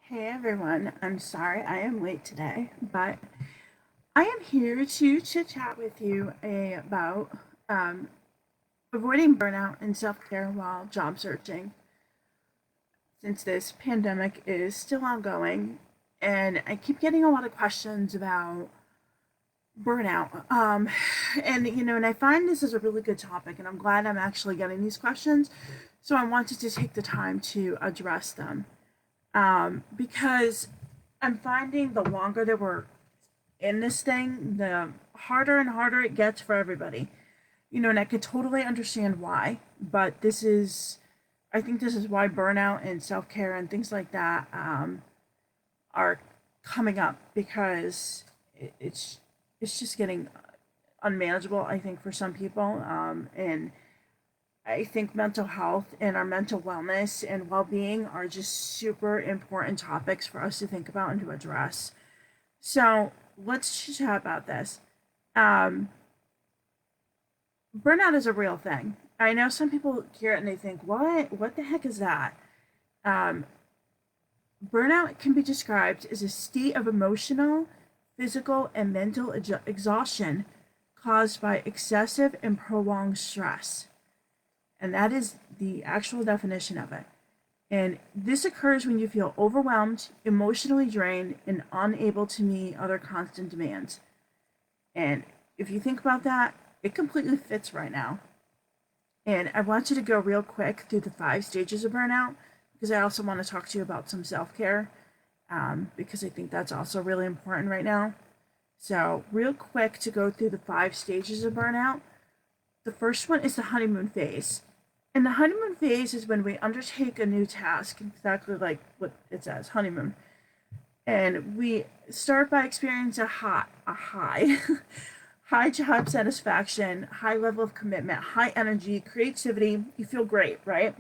Hey everyone, I'm sorry I am late today, but I am here to chit chat with you about um, avoiding burnout and self care while job searching since this pandemic is still ongoing. And I keep getting a lot of questions about burnout. And I find this is a really good topic, and I'm glad I'm actually getting these questions. So I wanted to take the time to address them because I'm finding the longer that we're in this thing, the harder and harder it gets for everybody. And I could totally understand why, but I think this is why burnout and self care and things like that are coming up because it's just getting unmanageable. I think for some people, and I think mental health and our mental wellness and well being are just super important topics for us to think about and to address. So let's chat about this. Um, Burnout is a real thing. I know some people hear it and they think, "What? What the heck is that?" Um, Burnout can be described as a state of emotional, physical, and mental exhaustion caused by excessive and prolonged stress, and that is the actual definition of it. And this occurs when you feel overwhelmed, emotionally drained, and unable to meet other constant demands. And if you think about that, it completely fits right now. And I want you to go real quick through the 5 stages of burnout because I also want to talk to you about some self care because I think that's also really important right now. So, real quick to go through the 5 stages of burnout. The first one is the honeymoon phase. And the honeymoon phase is when we undertake a new task, exactly like what it says, honeymoon. And we start by experiencing a high, high job satisfaction, high level of commitment, high energy, creativity. You feel great, right?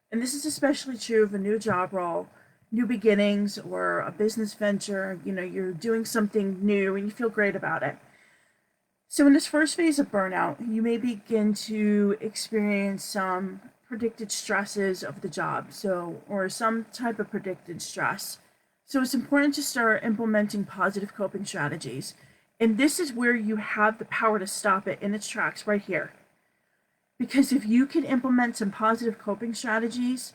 And this is especially true of a new job role, new beginnings, or a business venture. You're doing something new and you feel great about it. So, in this first phase of burnout, you may begin to experience some predicted stresses of the job, or some type of predicted stress. So, it's important to start implementing positive coping strategies. And this is where you have the power to stop it in its tracks right here. Because if you can implement some positive coping strategies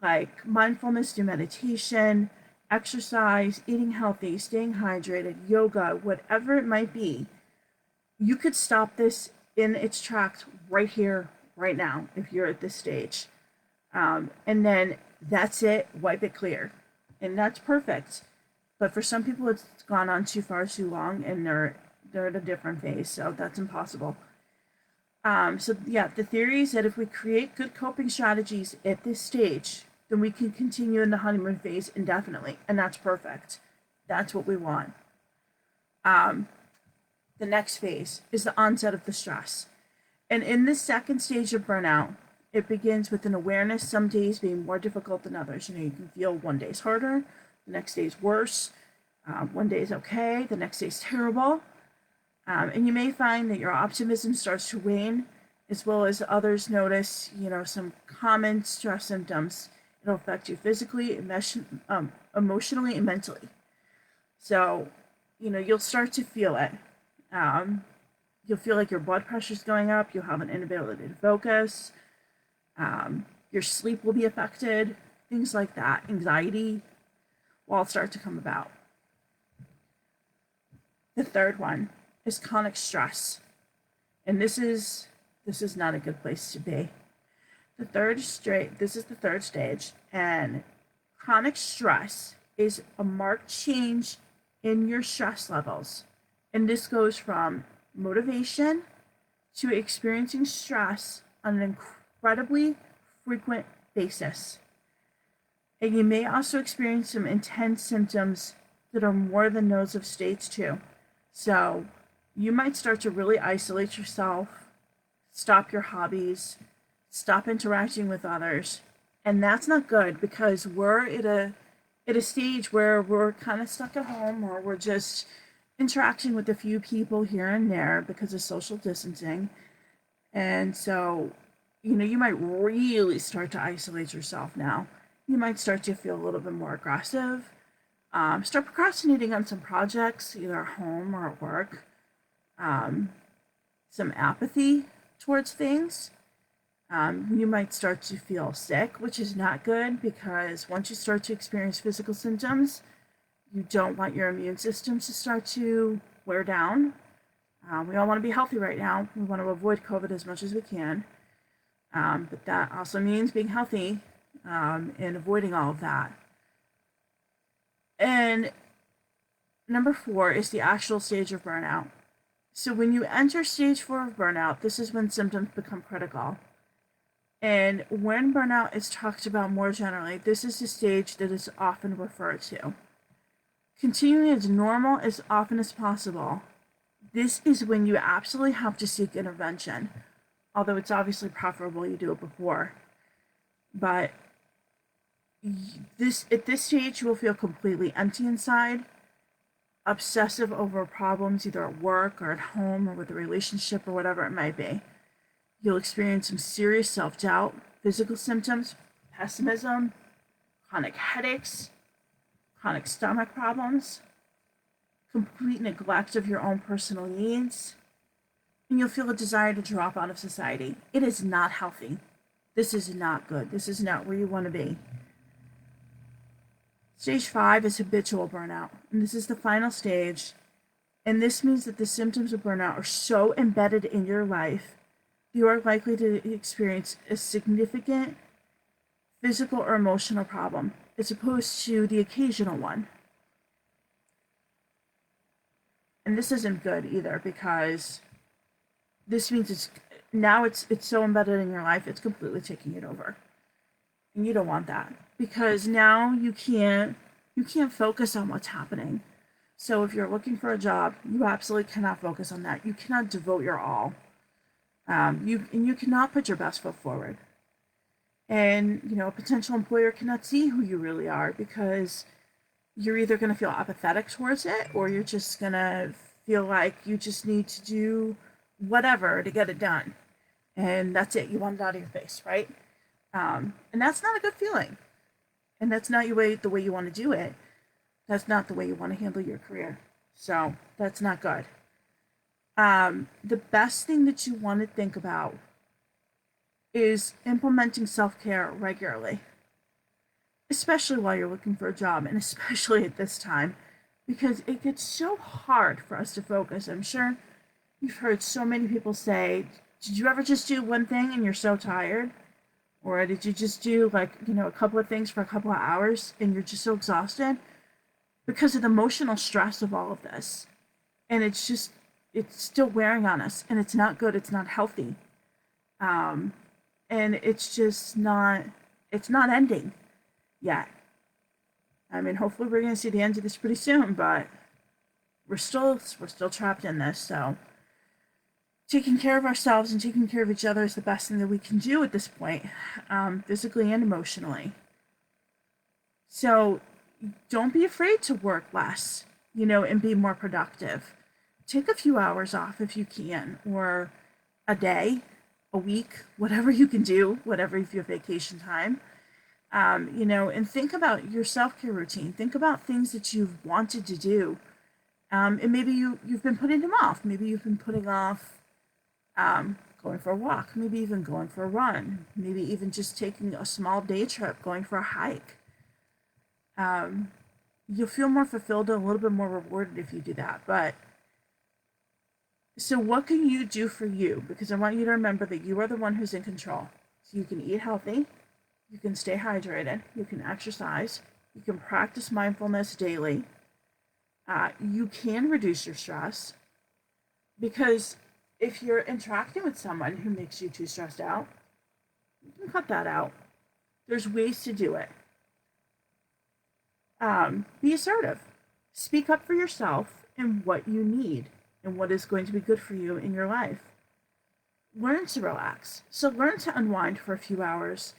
like mindfulness through meditation, exercise, eating healthy, staying hydrated, yoga, whatever it might be, you could stop this in its tracks right here, right now, if you're at this stage. And then that's it, wipe it clear. And that's perfect. But for some people, it's gone on too far too long and they're at a different phase, so that's impossible. So yeah, the theory is that if we create good coping strategies at this stage, then we can continue in the honeymoon phase indefinitely, and that's perfect. That's what we want. Um, the next phase is the onset of the stress. And in this second stage of burnout, it begins with an awareness, some days being more difficult than others. You can feel one day's harder, the next day's worse, one day is okay, the next day's terrible. And you may find that your optimism starts to wane, as well as others notice, some common stress symptoms. It'll affect you physically, emotionally, and mentally. So, you'll start to feel it. Um, you'll feel like your blood pressure's going up. You'll have an inability to focus. Your sleep will be affected. Things like that. Anxiety will all start to come about. The third one is chronic stress, and this is not a good place to be. This is the third stage, and chronic stress is a marked change in your stress levels. And this goes from motivation to experiencing stress on an incredibly frequent basis. And you may also experience some intense symptoms that are more than those of stage 2. So you might start to really isolate yourself, stop your hobbies, stop interacting with others. And that's not good because we're at a stage where we're kind of stuck at home, or we're just interacting with a few people here and there because of social distancing. And so, you might really start to isolate yourself now. You might start to feel a little bit more aggressive. Start procrastinating on some projects, either at home or at work. Um, some apathy towards things. You might start to feel sick, which is not good because once you start to experience physical symptoms, you don't want your immune system to start to wear down. We all want to be healthy right now. We want to avoid COVID as much as we can. But that also means being healthy and avoiding all of that. And number 4 is the actual stage of burnout. So when you enter stage 4 of burnout, this is when symptoms become critical. And when burnout is talked about more generally, this is the stage that is often referred to. Continuing as normal as often as possible, this is when you absolutely have to seek intervention, although it's obviously preferable you do it before. But at this stage, you will feel completely empty inside, obsessive over problems either at work or at home or with a relationship or whatever it might be. You'll experience some serious self-doubt, physical symptoms, pessimism, chronic headaches, chronic stomach problems, complete neglect of your own personal needs, and you'll feel a desire to drop out of society. It is not healthy. This is not good. This is not where you want to be. Stage 5 is habitual burnout, and this is the final stage. And this means that the symptoms of burnout are so embedded in your life, you are likely to experience a significant physical or emotional problem, as opposed to the occasional one. And this isn't good either, because this means it's so embedded in your life, it's completely taking it over. And you don't want that, because now you can't focus on what's happening. So if you're looking for a job, you absolutely cannot focus on that. You cannot devote your all. You cannot put your best foot forward. And, a potential employer cannot see who you really are, because you're either going to feel apathetic towards it, or you're just going to feel like you just need to do whatever to get it done. And that's it. You want it out of your face, right? And that's not a good feeling. And that's not the way you want to do it. That's not the way you want to handle your career. So that's not good. The best thing that you want to think about is implementing self-care regularly, especially while you're looking for a job, and especially at this time, because it gets so hard for us to focus. I'm sure you've heard so many people say, did you ever just do one thing and you're so tired? Or did you just do a couple of things for a couple of hours and you're just so exhausted? Because of the emotional stress of all of this. And it's still wearing on us, and it's not good, it's not healthy. And it's not ending yet. I mean, hopefully we're going to see the end of this pretty soon, but we're still trapped in this. So taking care of ourselves and taking care of each other is the best thing that we can do at this point, physically and emotionally. So don't be afraid to work less, and be more productive. Take a few hours off if you can, or a day, a week, whatever you can do, whatever if you have vacation time. And think about your self-care routine. Think about things that you've wanted to do. And maybe you've been putting them off. Maybe you've been putting off going for a walk, maybe even going for a run, maybe even just taking a small day trip, going for a hike. You'll feel more fulfilled and a little bit more rewarded if you do that. But so what can you do for you? Because I want you to remember that you are the one who's in control. So you can eat healthy, you can stay hydrated, you can exercise, you can practice mindfulness daily. You can reduce your stress, because if you're interacting with someone who makes you too stressed out, you can cut that out. There's ways to do it. Be assertive. Speak up for yourself and what you need and what is going to be good for you in your life. Learn to relax. So learn to unwind for a few hours,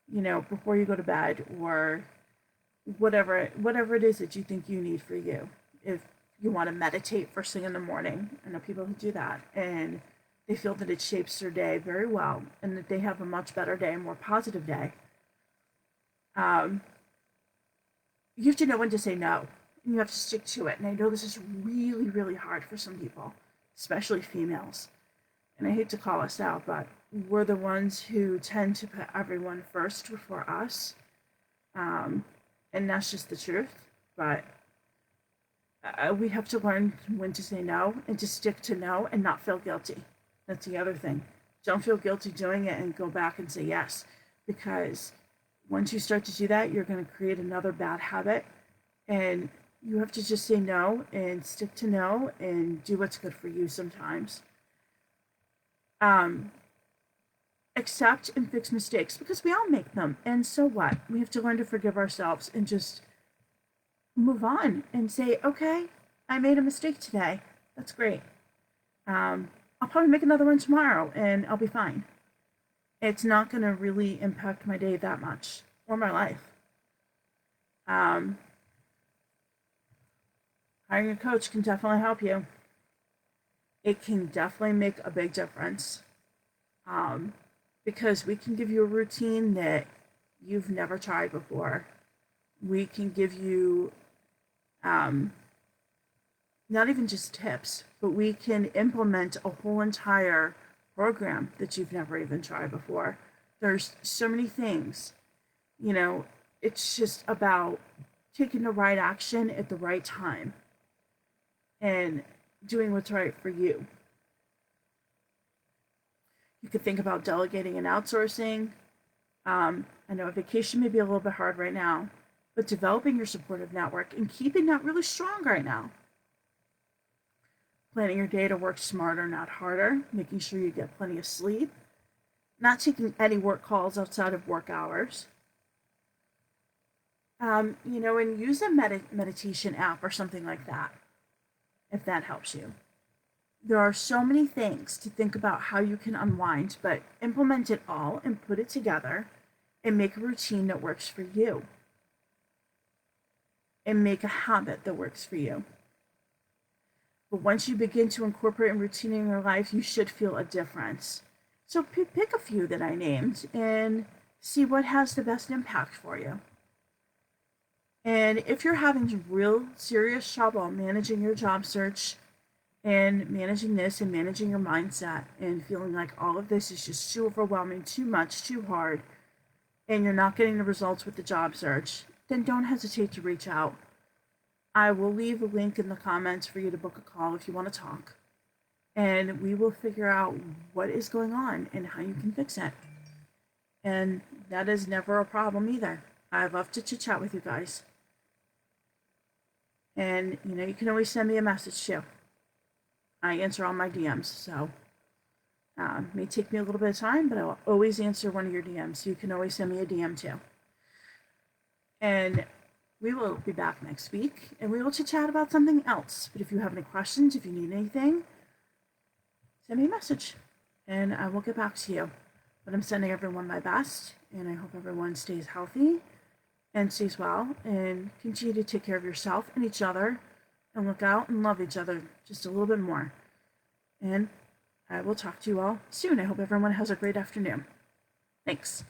before you go to bed, or whatever it is that you think you need for you. If you want to meditate first thing in the morning, I know people who do that, and they feel that it shapes their day very well, and that they have a much better day, a more positive day. Um, you have to know when to say no, and you have to stick to it. And I know this is really, really hard for some people, especially females. And I hate to call us out, but we're the ones who tend to put everyone first before us. Um, and that's just the truth. But we have to learn when to say no and to stick to no and not feel guilty. That's the other thing. Don't feel guilty doing it and go back and say yes. Because once you start to do that, you're going to create another bad habit. And you have to just say no and stick to no and do what's good for you sometimes. Um, Accept and fix mistakes because we all make them. And so what? We have to learn to forgive ourselves and just move on and say, okay, I made a mistake today. That's great. I'll probably make another one tomorrow and I'll be fine. It's not going to really impact my day that much or my life. Um, Hiring a coach can definitely help you. It can definitely make a big difference. Um, because we can give you a routine that you've never tried before. We can give you um, not even just tips, but we can implement a whole entire program that you've never even tried before. There's so many things, you know, it's just about taking the right action at the right time and doing what's right for you. You could think about delegating and outsourcing. I know a vacation may be a little bit hard right now, but developing your supportive network and keeping that really strong right now. Planning your day to work smarter, not harder, making sure you get plenty of sleep, not taking any work calls outside of work hours. And use a meditation app or something like that, if that helps you. There are so many things to think about how you can unwind, but implement it all and put it together and make a routine that works for you and make a habit that works for you. But once you begin to incorporate a routine in your life, you should feel a difference. So pick a few that I named and see what has the best impact for you. And if you're having real serious trouble managing your job search and managing this and managing your mindset and feeling like all of this is just too overwhelming, too much, too hard, and you're not getting the results with the job search, then don't hesitate to reach out. I will leave a link in the comments for you to book a call if you want to talk. And we will figure out what is going on and how you can fix it. And that is never a problem either. I love to chit chat with you guys. And you can always send me a message too. I answer all my DMs, so it may take me a little bit of time, but I'll always answer one of your DMs. So you can always send me a DM too. And we will be back next week, and we will chit chat about something else. But if you have any questions, if you need anything, send me a message, and I will get back to you. But I'm sending everyone my best, and I hope everyone stays healthy and stays well, and continue to take care of yourself and each other, and look out and love each other just a little bit more. And I will talk to you all soon. I hope everyone has a great afternoon. Thanks.